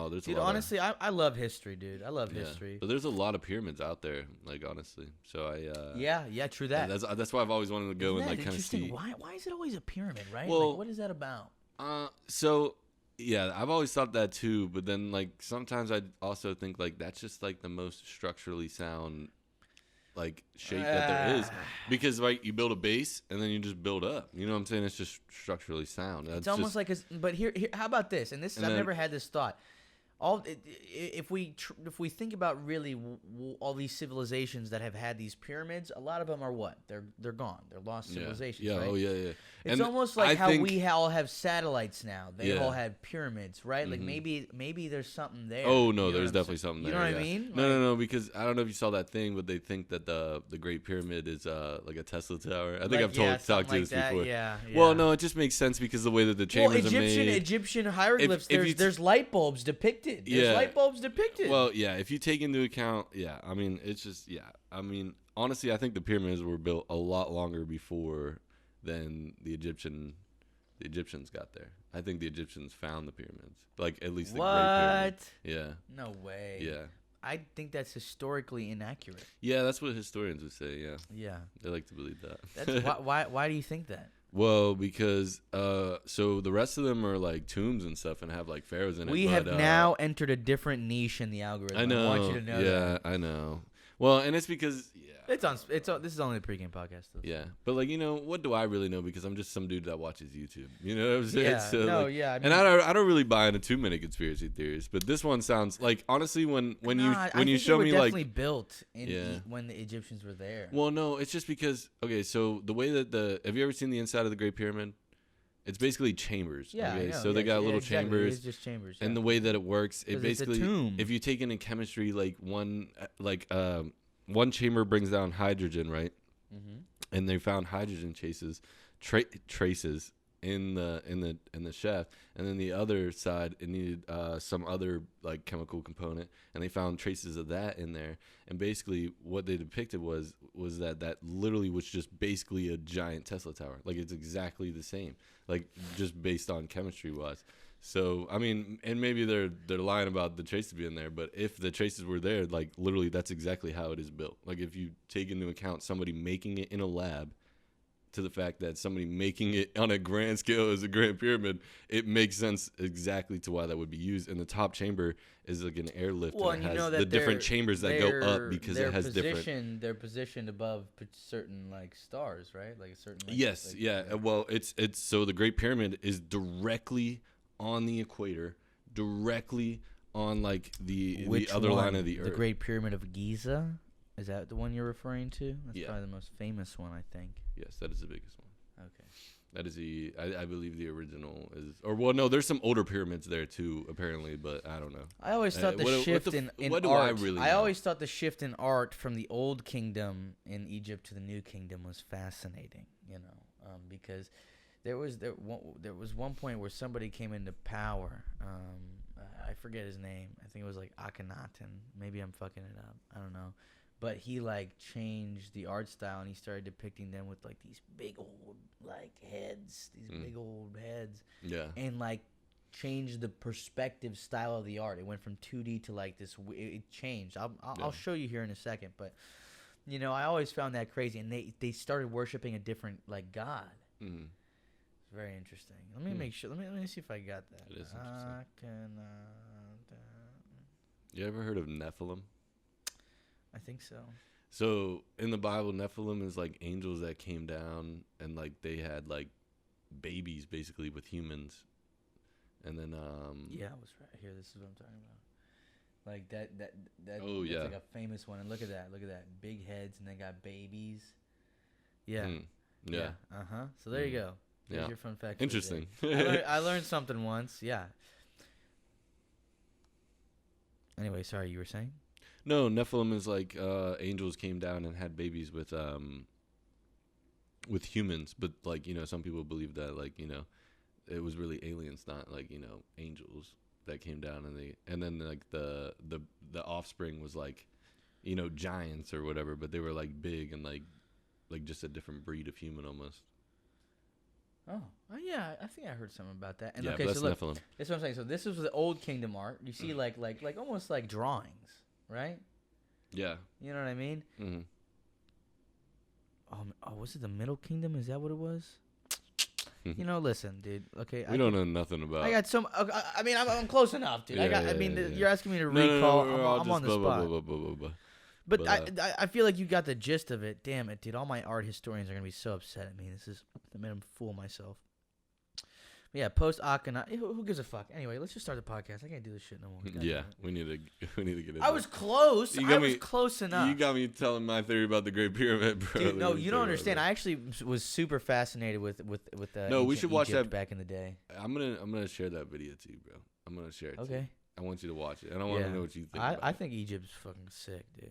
Oh, there's Dude, a lot. honestly, I love history, dude. I love history. But there's a lot of pyramids out there, like honestly. So Yeah, true that. That's why I've always wanted to go Isn't and that like kind of interesting? see. Why is it always a pyramid, right? Well, like, what is that about? So yeah, I've always thought that too. But then like sometimes I also think like that's just like the most structurally sound like shape that there is, because like you build a base and then you just build up. You know what I'm saying? It's just structurally sound. It's almost like but here, how about this? And I've never had this thought. If we think about really all these civilizations that have had these pyramids, a lot of them are what? They're gone. They're lost civilizations. Yeah. Right? Oh yeah. It's and almost like how we all have satellites now. They all have pyramids, right? Like maybe there's something there. Oh no, there's definitely something there. You know what I mean? No, because I don't know if you saw that thing, but they think that the Great Pyramid is like a Tesla tower. I think I've talked to you this before. Yeah. Well, no, it just makes sense because the way that the chambers are made. Egyptian hieroglyphs. There's light bulbs depicted. There's light bulbs depicted. Well, yeah, if you take into account, I mean, it's just, honestly, I think the pyramids were built a lot longer before than the Egyptians got there. I think the Egyptians found the pyramids, like at least the Great Pyramid. Yeah. No way. Yeah. I think that's historically inaccurate. Yeah, that's what historians would say. Yeah. Yeah. They like to believe that. That's why do you think that? Well, because so the rest of them are like tombs and stuff and have like pharaohs in it. We have now entered a different niche in the algorithm. I know. I want you to know that. I know. Well, and it's because this is only a pregame podcast though. Yeah, but like what do I really know? Because I'm just some dude that watches YouTube. You know what I'm saying? Yeah. So, no. like, Yeah. I mean, and I don't really buy into too many conspiracy theories, but this one sounds like honestly when you show me like definitely built in when the Egyptians were there. Well, no, it's just because so the way that have you ever seen the inside of the Great Pyramid? It's basically chambers. Yeah. Okay, I know. so they got little chambers. It's just chambers. And the way that it works, it basically it's a tomb. if you take it in chemistry, like one chamber brings down hydrogen, right? Mm-hmm. And they found hydrogen traces in the shaft, and then the other side it needed some other like chemical component, and they found traces of that in there. And basically, what they depicted was that literally was just basically a giant Tesla tower. Like it's exactly the same, like just based on chemistry wise. So I mean, and maybe they're lying about the traces being there, but if the traces were there, like literally, that's exactly how it is built. Like if you take into account somebody making it in a lab, to the fact that somebody making it on a grand scale as a Grand Pyramid, it makes sense exactly to why that would be used. And the top chamber is like an airlift, and it has the different chambers that go up because it has different. They're positioned above certain like stars, right? Like a certain. Like, yes, like, yeah. Well, it's so the Great Pyramid is directly on the equator, directly on like the other line of the Earth. The Great Pyramid of Giza. Is that the one you're referring to? That's Yeah. probably the most famous one, I think. Yes, that is the biggest one. Okay. That is I believe the original is, or well, no, there's some older pyramids there too, apparently, but I don't know. I always thought the shift in what do art. I really know? I always thought the shift in art from the old kingdom in Egypt to the new kingdom was fascinating. Because there was one point where somebody came into power. I forget his name. I think it was like Akhenaten. Maybe I'm fucking it up. I don't know. But he like changed the art style, and he started depicting them with like these big old like heads, big old heads. Yeah. And like changed the perspective style of the art. It went from 2D to like this. It changed. I'll show you here in a second. But I always found that crazy, and they started worshiping a different like god. Mm-hmm. It's very interesting. Let me make sure. Let me see if I got that. It is interesting. You ever heard of Nephilim? I think so. So in the Bible, Nephilim is like angels that came down and like they had like babies basically with humans, and then yeah, I was right here. This is what I'm talking about. Like that. Oh yeah. That's like a famous one. And look at that. Big heads, and they got babies. Yeah. Yeah. So there you go. There's your fun fact. Interesting. I learned something once. Yeah. Anyway, sorry, you were saying? No, Nephilim is like angels came down and had babies with humans, but like some people believe that like it was really aliens, not like angels that came down, and then like the offspring was like giants or whatever, but they were like big and like just a different breed of human almost. Oh, yeah, I think I heard something about that. And Yeah, okay, but that's so look, Nephilim. that's what I'm saying. So this was the old kingdom art. You see, like almost like drawings, right? Yeah. You know what I mean? Mm-hmm. Was it the Middle Kingdom? Is that what it was? You know, listen, dude. Okay, We don't know nothing about. I got some. I mean, I'm close enough, dude. Yeah, you're asking me to No, recall. I'm on the blah, spot. blah, blah. But I feel like you got the gist of it. Damn it, dude. All my art historians are gonna be so upset at me. I made them fool myself. But yeah, post Akhenaten. Who gives a fuck? Anyway, let's just start the podcast. I can't do this shit no more. God Yeah, damn it. we need to get into I was close. I was close enough. You got me telling my theory about the Great Pyramid, bro. Dude, no, you don't understand. I actually was super fascinated with No, we should watch Egypt that back in the day. I'm gonna share that video to you, bro. I'm gonna share it. To you. Okay. I want you to watch it, and I want to know what you think. I think Egypt's fucking sick, dude.